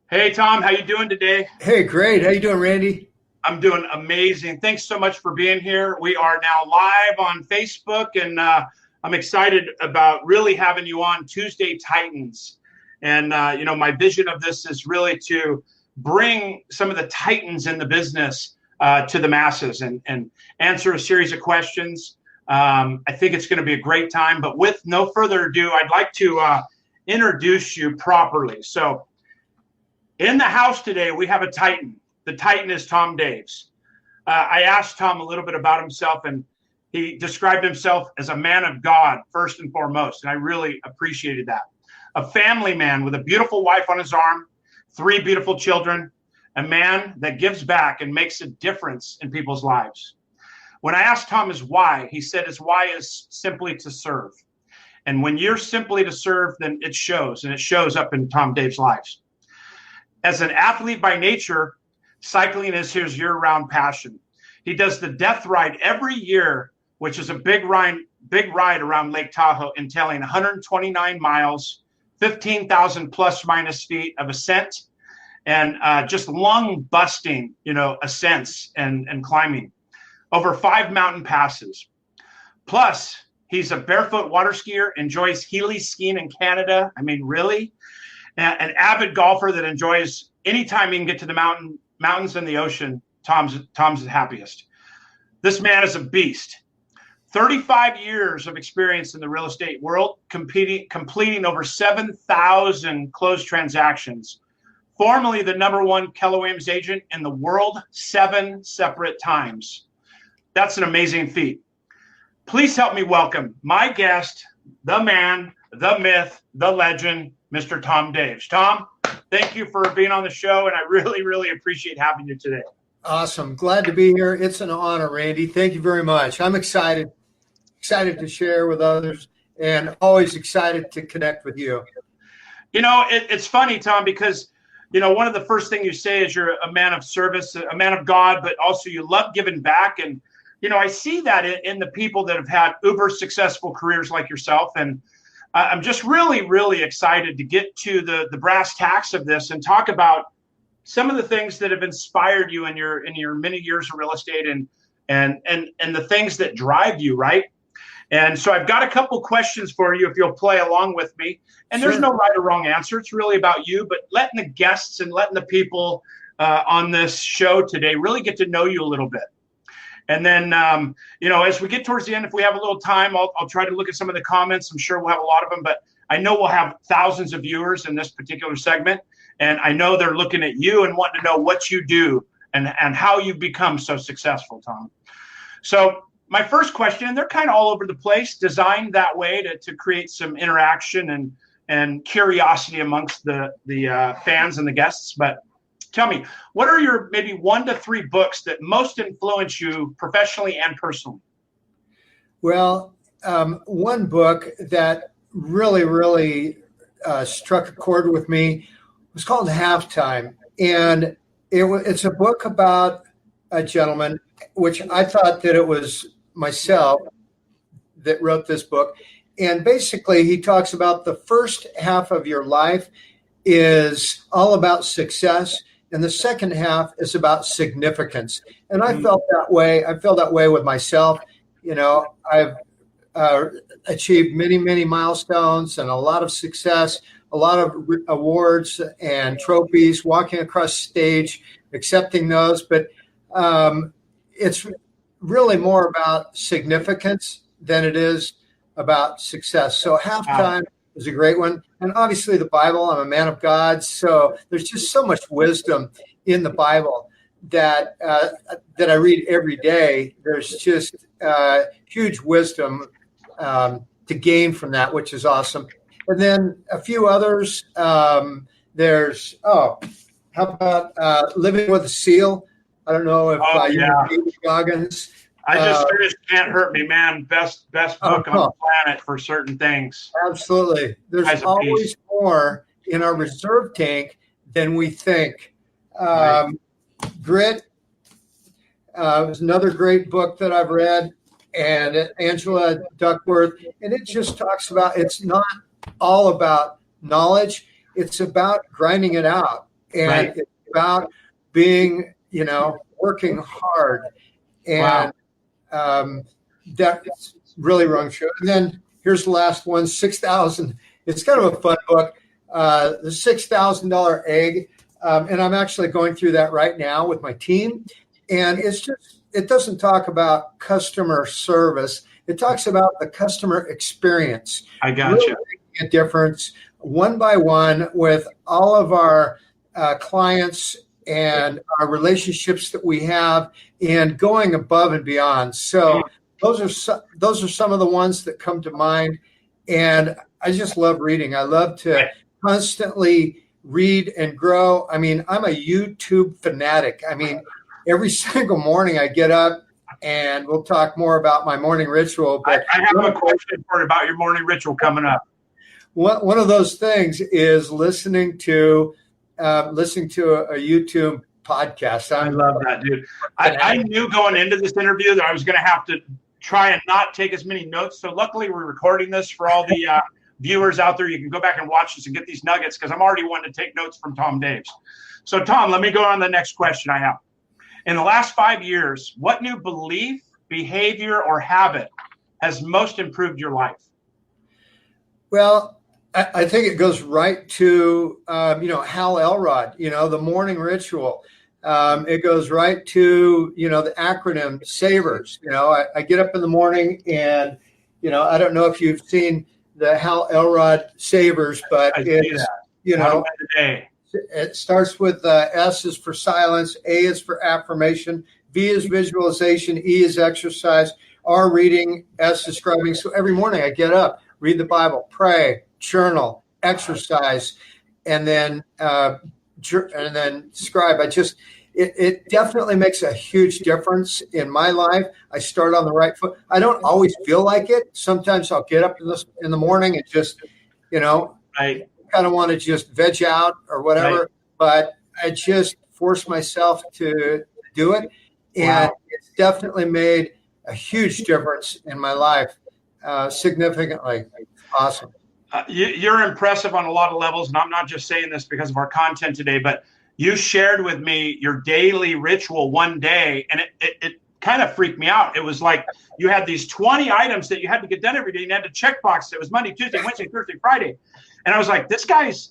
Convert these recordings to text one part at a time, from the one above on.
Hey, Tom, how you doing today? Hey, great. How you doing, Randy? I'm doing amazing. Thanks so much for being here. We are now live on Facebook, and I'm excited about really having you on Tuesday Titans. And, my vision of this is really to bring some of the titans in the business to the masses and answer a series of questions. I think it's going to be a great time. But with no further ado, I'd like to introduce you properly. So, in the house today, we have a Titan. The Titan is Tom Daves. I asked Tom a little bit about himself, and he described himself as a man of God, first and foremost, and I really appreciated that. A family man with a beautiful wife on his arm, 3 beautiful children, a man that gives back and makes a difference in people's lives. When I asked Tom his why, he said his why is simply to serve. And when you're simply to serve, then it shows, and it shows up in Tom Daves' lives. As an athlete by nature, cycling is his year-round passion. He does the Death Ride every year, which is a big ride around Lake Tahoe, entailing 129 miles, 15,000 plus minus feet of ascent, and just lung-busting, ascents and climbing over 5 mountain passes. Plus, he's a barefoot water skier, enjoys Healy skiing in Canada. I mean, really? An avid golfer that enjoys anytime he can get to the mountains and the ocean. Tom's the happiest. This man is a beast. 35 years of experience in the real estate world, completing over 7,000 closed transactions. Formerly the #1 Keller Williams agent in the world 7 separate times. That's an amazing feat. Please help me welcome my guest, the man, the myth, the legend, Mr. Tom Daves. Tom, thank you for being on the show, and I really, really appreciate having you today. Awesome. Glad to be here. It's an honor, Randy. Thank you very much. I'm excited to share with others, and always excited to connect with you. It's funny, Tom, because, one of the first things you say is you're a man of service, a man of God, but also you love giving back. And, I see that in the people that have had uber successful careers like yourself. And I'm just really, really excited to get to the brass tacks of this and talk about some of the things that have inspired you in your many years of real estate and the things that drive you, right? And so I've got a couple questions for you if you'll play along with me. And Sure. There's no right or wrong answer. It's really about you, but letting the guests and letting the people on this show today really get to know you a little bit. And then, as we get towards the end, if we have a little time, I'll try to look at some of the comments. I'm sure we'll have a lot of them, but I know we'll have thousands of viewers in this particular segment. And I know they're looking at you and wanting to know what you do and how you become so successful, Tom. So my first question, and they're kind of all over the place, designed that way to create some interaction and curiosity amongst the fans and the guests. But tell me, what are your maybe 1 to 3 books that most influence you professionally and personally? Well, one book that really, really struck a chord with me was called Halftime. And it's a book about a gentleman, which I thought that it was myself that wrote this book. And basically, he talks about the first half of your life is all about success, and the second half is about significance. And I felt that way. I feel that way with myself. I've achieved many, many milestones and a lot of success, a lot of awards and trophies, walking across stage, accepting those. But it's really more about significance than it is about success. So Halftime is a great one. And obviously the Bible, I'm a man of God. So there's just so much wisdom in the Bible that I read every day. There's just huge wisdom to gain from that, which is awesome. And then a few others. There's, how about Living with a Seal? I don't know if you know David Goggins. I just finished Can't Hurt Me, man. Best book on the planet for certain things. Absolutely. There's always more in our reserve tank than we think. Right. Grit was another great book that I've read, and Angela Duckworth. And it just talks about, it's not all about knowledge. It's about grinding it out And it's about being, working hard. And that's really wrong show. And then here's the last one, 6,000. It's kind of a fun book, the $6,000 egg. And I'm actually going through that right now with my team. And it doesn't talk about customer service. It talks about the customer experience. I got really you. Making a difference one by one with all of our clients and our relationships that we have, and going above and beyond. So those are some of the ones that come to mind. And I just love reading. I love to constantly read and grow. I mean, I'm a YouTube fanatic. I mean, every single morning I get up, and we'll talk more about my morning ritual. But I have a question for you about your morning ritual coming up. One of those things is listening to a YouTube podcast. I love that, dude. I knew going into this interview that I was going to have to try and not take as many notes. So luckily we're recording this for all the viewers out there. You can go back and watch this and get these nuggets, because I'm already wanting to take notes from Tom Daves. So Tom, let me go on the next question I have. In the last 5 years, what new belief, behavior, or habit has most improved your life? Well, I think it goes right to, Hal Elrod, the morning ritual. It goes right to, the acronym SAVERS. I get up in the morning and, I don't know if you've seen the Hal Elrod SAVERS, but it starts with S is for silence, A is for affirmation, V is visualization, E is exercise, R reading, S is scribing. So every morning I get up, read the Bible, pray, journal, exercise, and then scribe. It definitely makes a huge difference in my life. I start on the right foot. I don't always feel like it. Sometimes I'll get up in the morning and just, I kind of want to just veg out or whatever, but I just force myself to do it. And it's definitely made a huge difference in my life, significantly. Awesome. You're impressive on a lot of levels, and I'm not just saying this because of our content today, but you shared with me your daily ritual one day, and it kind of freaked me out. It was like you had these 20 items that you had to get done every day, and you had to check box. It was Monday, Tuesday, Wednesday, Thursday, Friday. And I was like, this guy's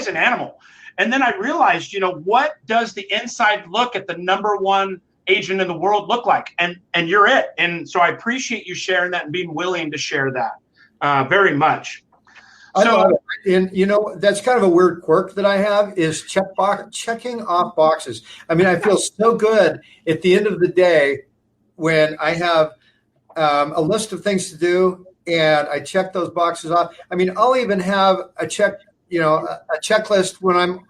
an animal. And then I realized, what does the inside look at the number one agent in the world look like? And you're it. And so I appreciate you sharing that and being willing to share that very much. And that's kind of a weird quirk that I have is checking off boxes. I mean, I feel so good at the end of the day when I have a list of things to do and I check those boxes off. I mean, I'll even have a checklist when I'm,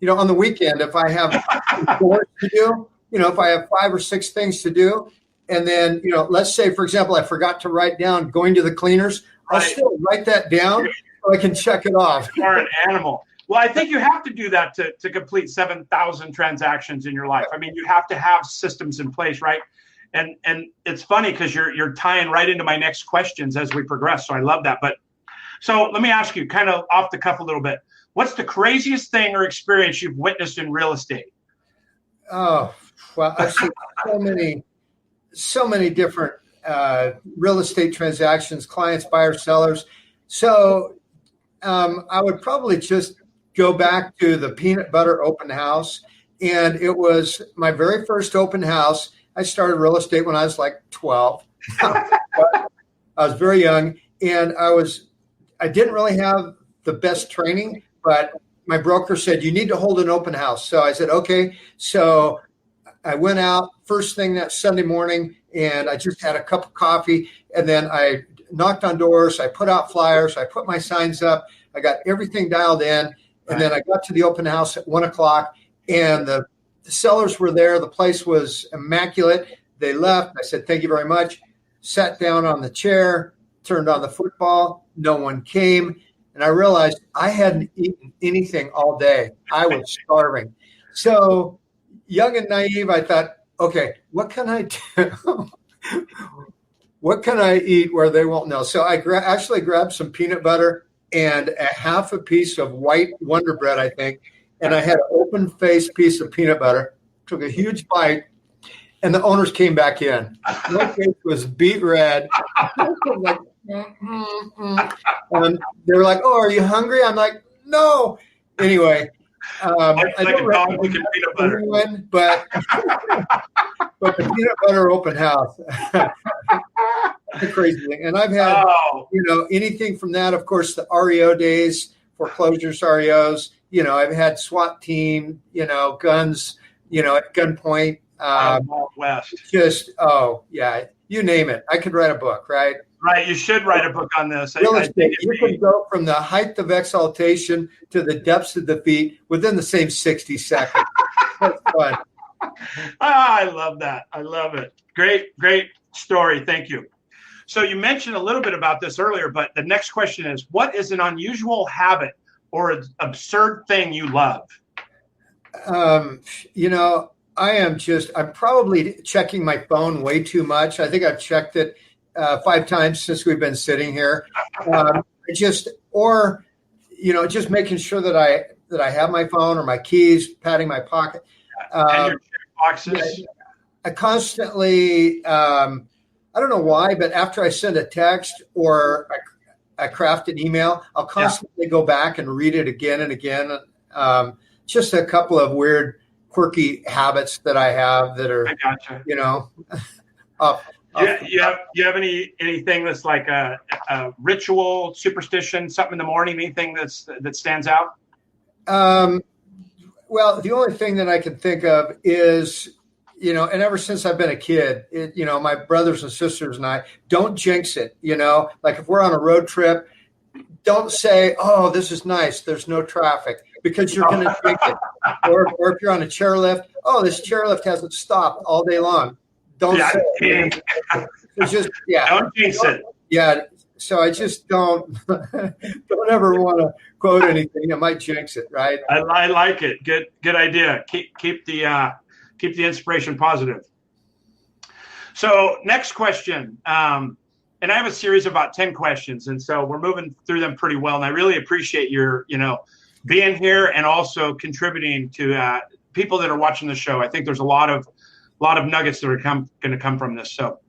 on the weekend, if I have work to do, if I have 5 or 6 things to do. And then, let's say, for example, I forgot to write down going to the cleaners. I'll still write that down so I can check it off. You're an animal. Well, I think you have to do that to complete 7,000 transactions in your life. I mean, you have to have systems in place, right? And it's funny because you're tying right into my next questions as we progress. So I love that. But so let me ask you kind of off the cuff a little bit. What's the craziest thing or experience you've witnessed in real estate? Oh, well, I've seen so many different real estate transactions, clients, buyers, sellers. So I would probably just go back to the peanut butter open house. And it was my very first open house. I started real estate when I was like 12. I was very young, and I didn't really have the best training, but my broker said, you need to hold an open house. So I said, okay. So I went out first thing that Sunday morning, and I just had a cup of coffee, and then I knocked on doors. I put out flyers. I put my signs up. I got everything dialed in, and then I got to the open house at 1:00, and the sellers were there. The place was immaculate. They left. I said, thank you very much. Sat down on the chair, turned on the football. No one came. And I realized I hadn't eaten anything all day. I was starving. So young and naive, I thought, okay, what can I do? What can I eat where they won't know? So I actually grabbed some peanut butter and a half a piece of white Wonder Bread, I think. and I had an open-faced piece of peanut butter, took a huge bite, and the owners came back in. My face was beet red. Like, and they were like, "Oh, are you hungry?" I'm like, "No." Anyway, like I a don't dog recommend licking peanut butter. anyone, but the peanut butter open house. The crazy thing. And I've had, anything from that, of course, the REO days, foreclosures, REOs, I've had SWAT team, guns, at gunpoint. West. Just, you name it. I could write a book, right? Right. You should write a book on this. Real estate, you can go from the height of exaltation to the depths of defeat within the same 60 seconds. That's fun. I love that. I love it. Great story. Thank you. So you mentioned a little bit about this earlier, but the next question is, what is an unusual habit or an absurd thing you love? I'm probably checking my phone way too much. I think I've checked it 5 times since we've been sitting here. Just making sure that I have my phone or my keys, patting my pocket. And your check boxes. I constantly, I don't know why, but after I send a text or I craft an email, I'll constantly go back and read it again and again. Just a couple of weird, quirky habits that I have that are, I gotcha. You have anything that's like a ritual, superstition, something in the morning, anything that stands out? Well, the only thing that I can think of is, and ever since I've been a kid, my brothers and sisters and I, don't jinx it. Like if we're on a road trip, don't say, "Oh, this is nice, there's no traffic," because you're going to jinx it. Or if you're on a chairlift, "Oh, this chairlift hasn't stopped all day long." Don't say it. It's just, don't jinx it. Yeah. So I just don't ever want to quote anything. I might jinx it, right? I like it. Good idea. Keep the inspiration positive. So next question. And I have a series of about 10 questions, and so we're moving through them pretty well. And I really appreciate your, being here and also contributing to people that are watching the show. I think there's a lot of nuggets that are going to come from this. So,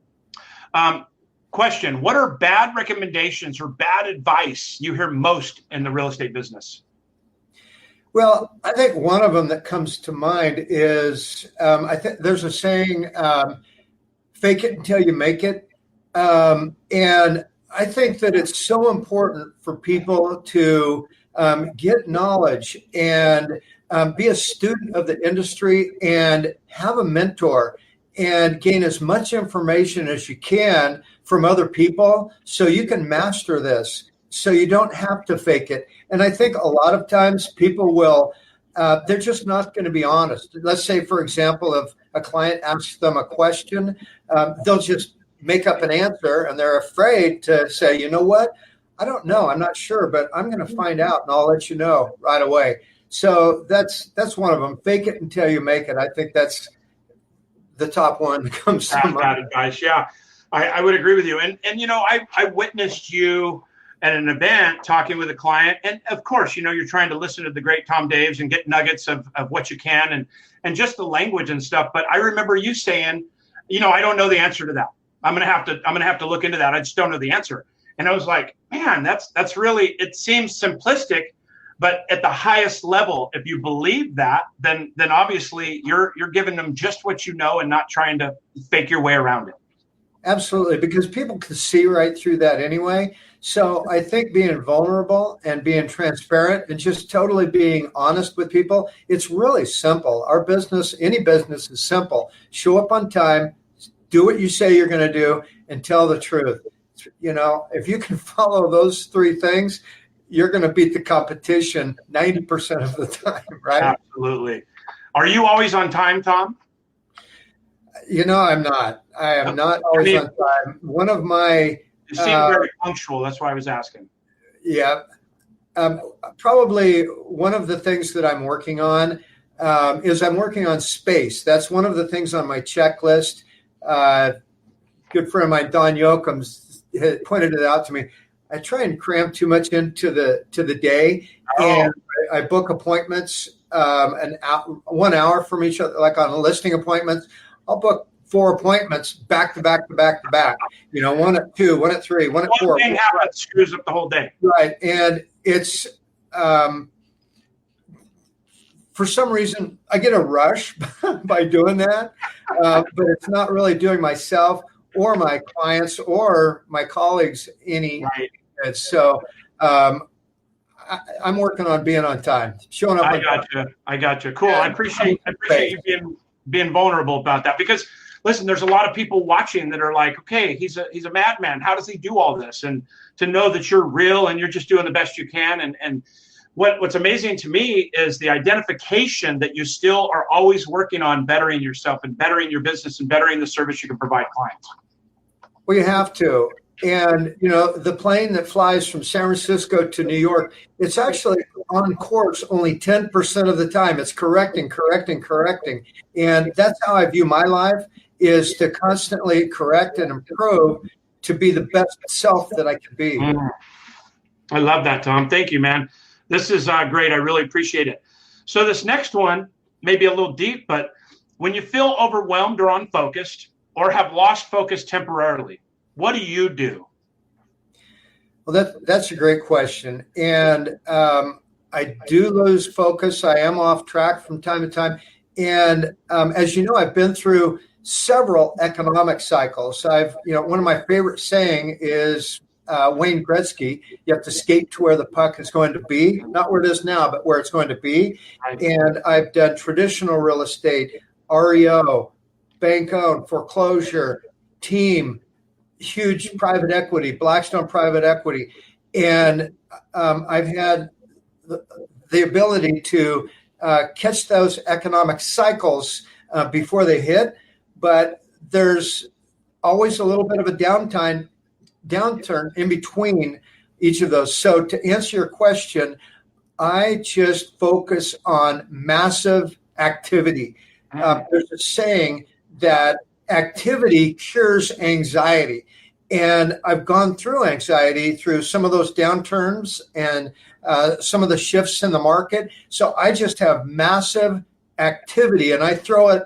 question: what are bad recommendations or bad advice you hear most in the real estate business? Well, I think one of them that comes to mind is I think there's a saying, "Fake it until you make it." And I think that it's so important for people to get knowledge and be a student of the industry and have a mentor and gain as much information as you can from other people so you can master this, so you don't have to fake it. And I think a lot of times people will, they're just not going to be honest. Let's say, for example, if a client asks them a question, they'll just make up an answer and they're afraid to say, "You know what? I don't know. I'm not sure, but I'm going to find out and I'll let you know right away." So that's one of them. Fake it until you make it. I think that's the top one that comes to mind. Bad advice. Yeah, I would agree with you. And I witnessed you at an event talking with a client. And of course, you're trying to listen to the great Tom Daves and get nuggets of what you can and just the language and stuff. But I remember you saying, "I don't know the answer to that. I'm gonna have to look into that. I just don't know the answer." And I was like, man, that's really, it seems simplistic, but at the highest level, if you believe that, then obviously you're giving them just what you know and not trying to fake your way around it. Absolutely, because people can see right through that anyway. So I think being vulnerable and being transparent and just totally being honest with people, it's really simple. Our business, any business, is simple. Show up on time, do what you say you're going to do, and tell the truth. If you can follow those 3 things, you're going to beat the competition 90% of the time, right? Absolutely. Are you always on time, Tom? I'm not. I am not always on time. One of my... You seem very punctual. That's why I was asking. Yeah. Probably one of the things that I'm working on is I'm working on space. That's one of the things on my checklist. Good friend of mine, Don Yoakum, pointed it out to me. I try and cram too much into the day, and I book appointments 1 hour from each other, like on listing appointments. I'll book 4 appointments back to back to back to back. 1 at 2, 1 at 3, 1 at 4. One thing happens, screws up the whole day. Right, and it's for some reason I get a rush by doing that, but it's not really doing myself or my clients or my colleagues any good. So I'm working on being on time, showing up. I got you. Cool. I appreciate you being vulnerable about that, because listen, there's a lot of people watching that are like, okay, he's a madman. How does he do all this? And to know that you're real and you're just doing the best you can. And what's amazing to me is the identification that you still are always working on bettering yourself and bettering your business and bettering the service you can provide clients. Well, you have to. And, the plane that flies from San Francisco to New York, it's actually on course only 10% of the time. It's correcting. And that's how I view my life, is to constantly correct and improve to be the best self that I can be. I love that, Tom. Thank you, man. This is great. I really appreciate it. So this next one may be a little deep, but when you feel overwhelmed or unfocused or have lost focus temporarily, what do you do? Well, that's a great question. And I do lose focus. I am off track from time to time. And as you know, I've been through several economic cycles. One of my favorite saying is Wayne Gretzky, you have to skate to where the puck is going to be, not where it is now, but where it's going to be. And I've done traditional real estate, REO, bank-owned, foreclosure, team, huge private equity, Blackstone private equity. And I've had the ability to catch those economic cycles before they hit, but there's always a little bit of a downturn in between each of those. So to answer your question, I just focus on massive activity. There's a saying that activity cures anxiety. And I've gone through anxiety through some of those downturns and some of the shifts in the market. So I just have massive activity, and I throw it,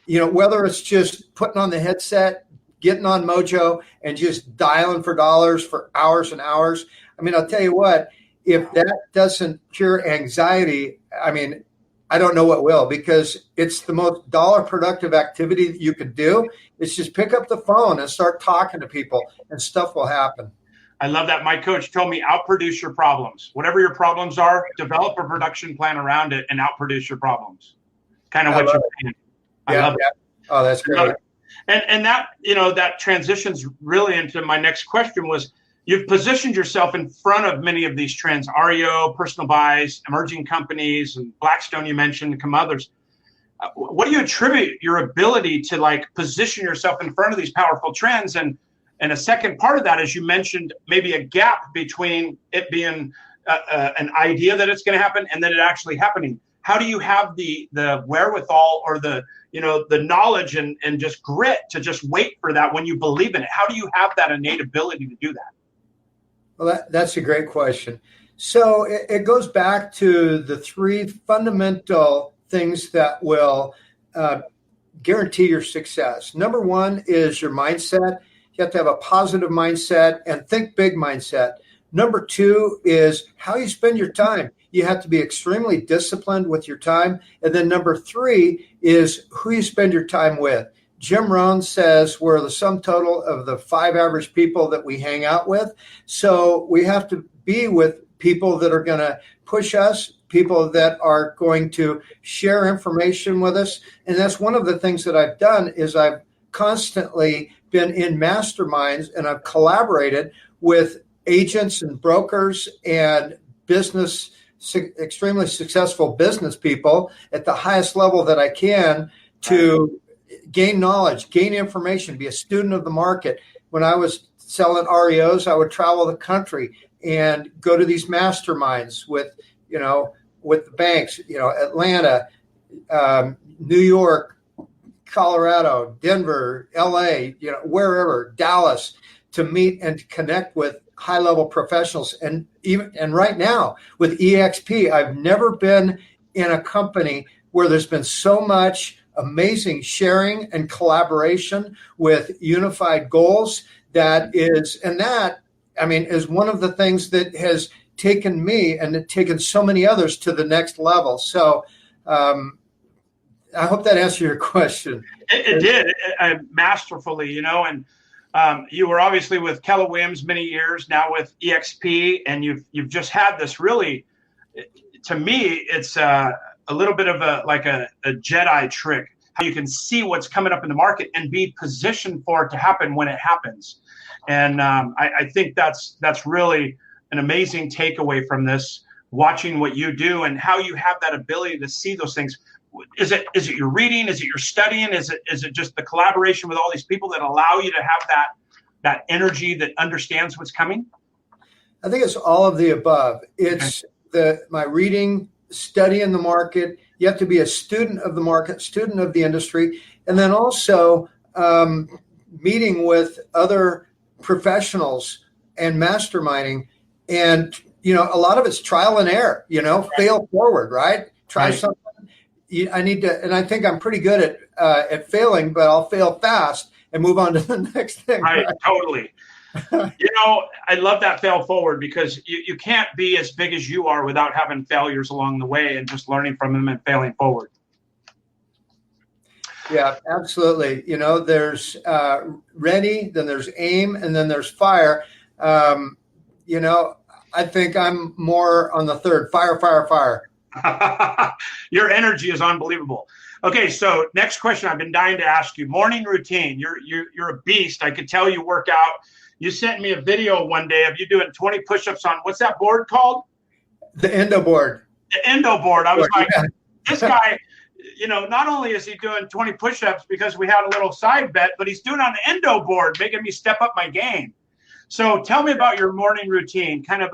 whether it's just putting on the headset, getting on Mojo and just dialing for dollars for hours and hours. I mean, I'll tell you what, if that doesn't cure anxiety, I don't know what will, because it's the most dollar productive activity that you could do. It's just pick up the phone and start talking to people, and stuff will happen. I love that. My coach told me, outproduce your problems. Whatever your problems are, develop a production plan around it and outproduce your problems. Kind of what you're saying. I love that. Oh, that's great. And that, that transitions really into my next question was, you've positioned yourself in front of many of these trends, REO, personal buys, emerging companies, and Blackstone you mentioned, and some others. What do you attribute your ability to position yourself in front of these powerful trends? And a second part of that, as you mentioned, maybe a gap between it being an idea that it's going to happen and then it actually happening. How do you have the wherewithal or the knowledge and just grit to just wait for that when you believe in it? How do you have that innate ability to do that? Well, that's a great question. So it goes back to the 3 fundamental things that will guarantee your success. Number 1 is your mindset. You have to have a positive mindset and think big mindset. Number 2 is how you spend your time. You have to be extremely disciplined with your time. And then number 3 is who you spend your time with. Jim Rohn says we're the sum total of the 5 average people that we hang out with. So we have to be with people that are going to push us, people that are going to share information with us. And that's one of the things that I've done is I've constantly been in masterminds, and I've collaborated with agents and brokers and extremely successful business people at the highest level that I can to gain knowledge, gain information, be a student of the market. When I was selling REOs, I would travel the country and go to these masterminds with the banks, Atlanta, New York, Colorado, Denver, LA, wherever, Dallas, to meet and to connect with high level professionals. And right now with EXP, I've never been in a company where there's been so much amazing sharing and collaboration with unified goals. Is one of the things that has taken me and taken so many others to the next level. So I hope that answered your question. It did, masterfully, and you were obviously with Keller Williams many years, now with EXP, and you've just had this really, to me, it's a little bit of a Jedi trick, how you can see what's coming up in the market and be positioned for it to happen when it happens. And I think that's really an amazing takeaway from this, watching what you do and how you have that ability to see those things. Is it your reading? Is it your studying? Is it just the collaboration with all these people that allow you to have that energy that understands what's coming? I think it's all of the above. It's my reading, studying the market. You have to be a student of the market, student of the industry, and then also meeting with other professionals and masterminding. And a lot of it's trial and error. Fail forward, right? Try something. I need to, and I think I'm pretty good at failing, but I'll fail fast and move on to the next thing. Right, totally. I love that fail forward, because you can't be as big as you are without having failures along the way and just learning from them and failing forward. Yeah, absolutely. There's ready, then there's aim, and then there's fire. I think I'm more on the third, fire, fire, fire. Your energy is unbelievable. Okay, so next question I've been dying to ask you. Morning routine. You're a beast. I could tell you work out. You sent me a video one day of you doing 20 push-ups on, what's that board called? The endo board. The endo board. I was like, this guy, not only is he doing 20 push-ups because we had a little side bet, but he's doing it on the endo board, making me step up my game. So tell me about your morning routine, kind of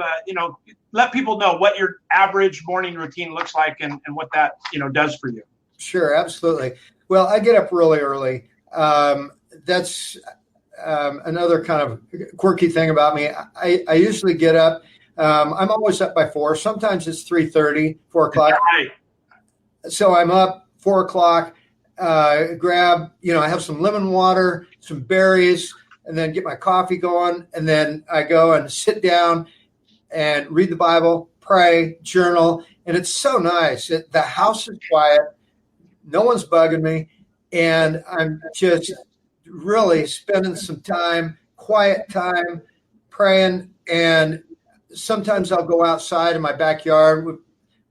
let people know what your average morning routine looks like and what that, does for you. Sure, absolutely. Well, I get up really early. That's another kind of quirky thing about me. I usually get up. I'm always up by 4. Sometimes it's 3:30, 4 o'clock. Right. So I'm up 4 o'clock, grab, I have some lemon water, some berries, and then get my coffee going. And then I go and sit down and read the Bible, pray, journal. And it's so nice. The house is quiet. No one's bugging me. And I'm just really spending some time, quiet time, praying. And sometimes I'll go outside in my backyard.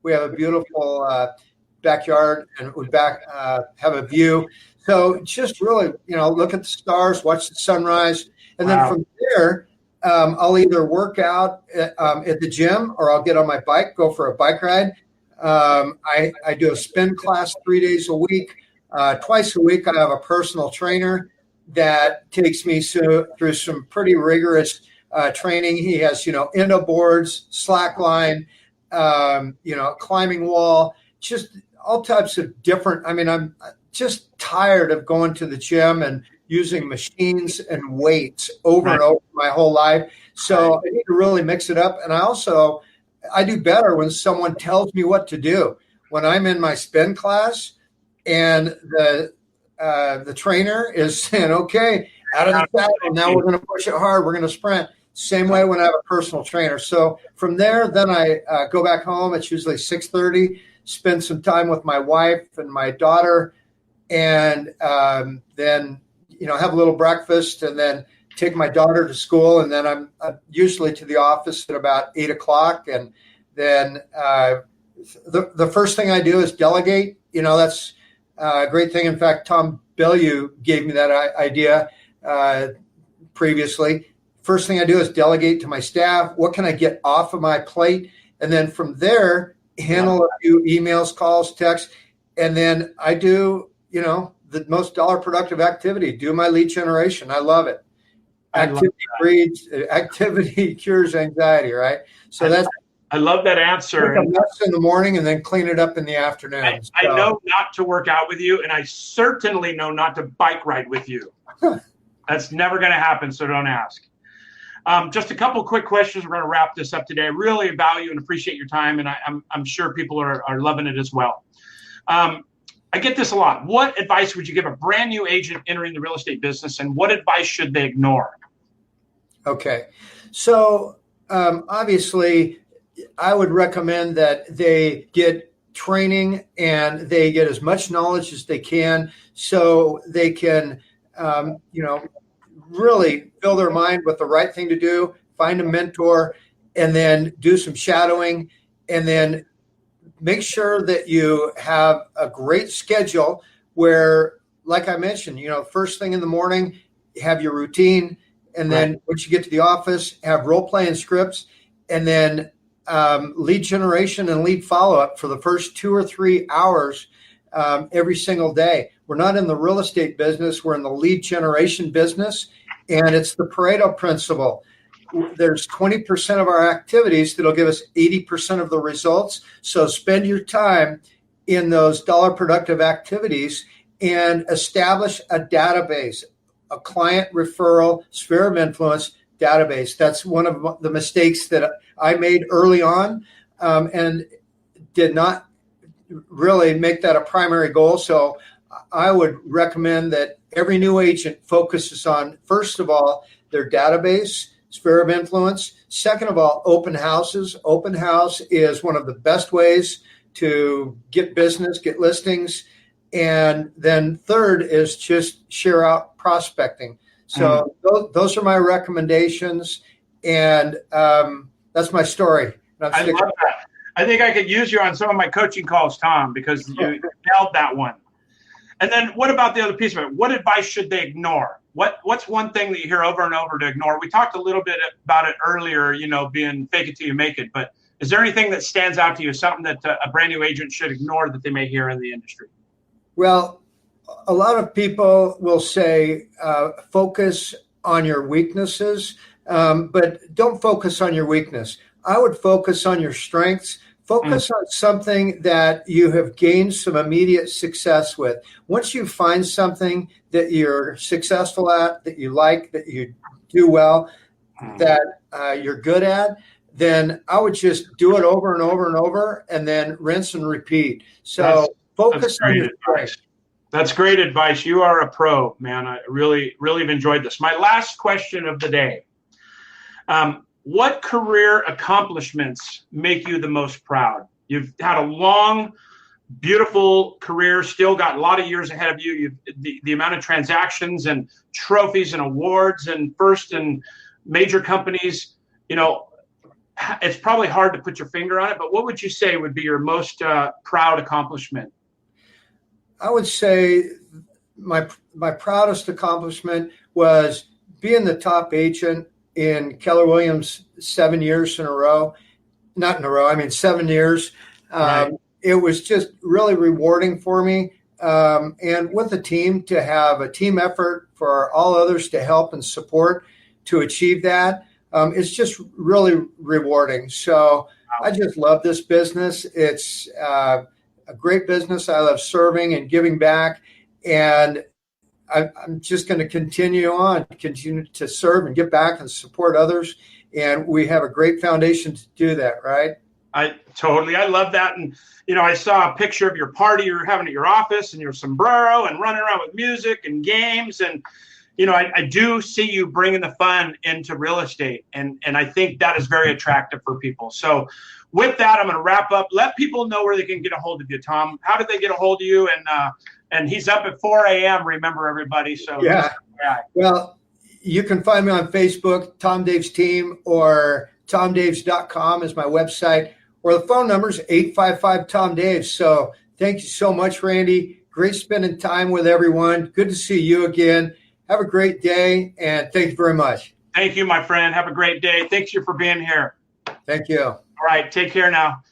We have a beautiful backyard, and we have a view. So just really, look at the stars, watch the sunrise. And then from there, I'll either work out at the gym, or I'll get on my bike, go for a bike ride. I do a spin class 3 days a week. Twice a week, I have a personal trainer that takes me through some pretty rigorous training. He has, endo boards, slack line, climbing wall, just all types of different. I'm just tired of going to the gym and using machines and weights over and over my whole life. So I need to really mix it up. And I do better when someone tells me what to do. When I'm in my spin class and the trainer is saying, okay, out of the saddle, now we're going to push it hard, we're going to sprint. Same way when I have a personal trainer. So from there, then I go back home. It's usually 6:30, spend some time with my wife and my daughter, and then, have a little breakfast, and then take my daughter to school. And then I'm usually to the office at about 8 o'clock. And then the first thing I do is delegate. That's a great thing. In fact, Tom Bellew gave me that idea previously. First thing I do is delegate to my staff. What can I get off of my plate? And then from there, handle a few emails, calls, texts. And then I do, the most dollar productive activity, do my lead generation. I love it. Activity cures anxiety, right? So I love that answer. Make a mess in the morning and then clean it up in the afternoon. I know not to work out with you, and I certainly know not to bike ride with you. That's never going to happen, so don't ask. Just a couple quick questions. We're going to wrap this up today. I really value and appreciate your time, and I'm sure people are loving it as well. I get this a lot. What advice would you give a brand new agent entering the real estate business, and what advice should they ignore? Okay. So obviously, I would recommend that they get training and they get as much knowledge as they can so they can, really fill their mind with the right thing to do, find a mentor, and then do some shadowing, and then make sure that you have a great schedule where, like I mentioned, first thing in the morning, you have your routine. And then once you get to the office, have role-playing scripts, and then lead generation and lead follow-up for the first 2 or 3 hours every single day. We're not in the real estate business. We're in the lead generation business, and it's the Pareto principle. There's 20% of our activities that'll give us 80% of the results. So spend your time in those dollar productive activities and establish a database, a client referral sphere of influence database. That's one of the mistakes that I made early on and did not really make that a primary goal. So I would recommend that every new agent focuses on, first of all, their database, sphere of influence. Second of all, open houses. Open house is one of the best ways to get business, get listings. And then third is just share out prospecting. So those are my recommendations. And that's my story. I love that. I think I could use you on some of my coaching calls, Tom, because you nailed that one. And then what about the other piece of it? What advice should they ignore? What's one thing that you hear over and over to ignore? We talked a little bit about it earlier, being fake it till you make it. But is there anything that stands out to you, something that a brand new agent should ignore that they may hear in the industry? Well, a lot of people will say focus on your weaknesses, but don't focus on your weakness. I would focus on your strengths. Focus on something that you have gained some immediate success with. Once you find something that you're successful at, that you like, that you do well, that you're good at, then I would just do it over and over and over and then rinse and repeat. So focus on your strengths. That's great advice. You are a pro, man. I really, really have enjoyed this. My last question of the day. What career accomplishments make you the most proud? You've had a long, beautiful career, still got a lot of years ahead of you. The amount of transactions and trophies and awards and first and major companies, it's probably hard to put your finger on it, but what would you say would be your most proud accomplishment? I would say my proudest accomplishment was being the top agent in Keller Williams 7 years in a row. Not in a row, 7 years. Right. It was just really rewarding for me. And with the team, to have a team effort for all others to help and support to achieve that, it's just really rewarding. So I just love this business. It's a great business. I love serving and giving back. And I'm just going to continue to serve and give back and support others. And we have a great foundation to do that, right? I love that. And, I saw a picture of your party you're having at your office and your sombrero and running around with music and games. And, I do see you bringing the fun into real estate. And I think that is very attractive for people. So with that, I'm going to wrap up. Let people know where they can get a hold of you, Tom. How did they get a hold of you? And he's up at 4 a.m., remember, everybody. So yeah. Well, you can find me on Facebook, Tom Dave's Team, or tomdaves.com is my website, or the phone number is 855-TOM-DAVES. So thank you so much, Randy. Great spending time with everyone. Good to see you again. Have a great day, and thank you very much. Thank you, my friend. Have a great day. Thanks you for being here. Thank you. All right. Take care now.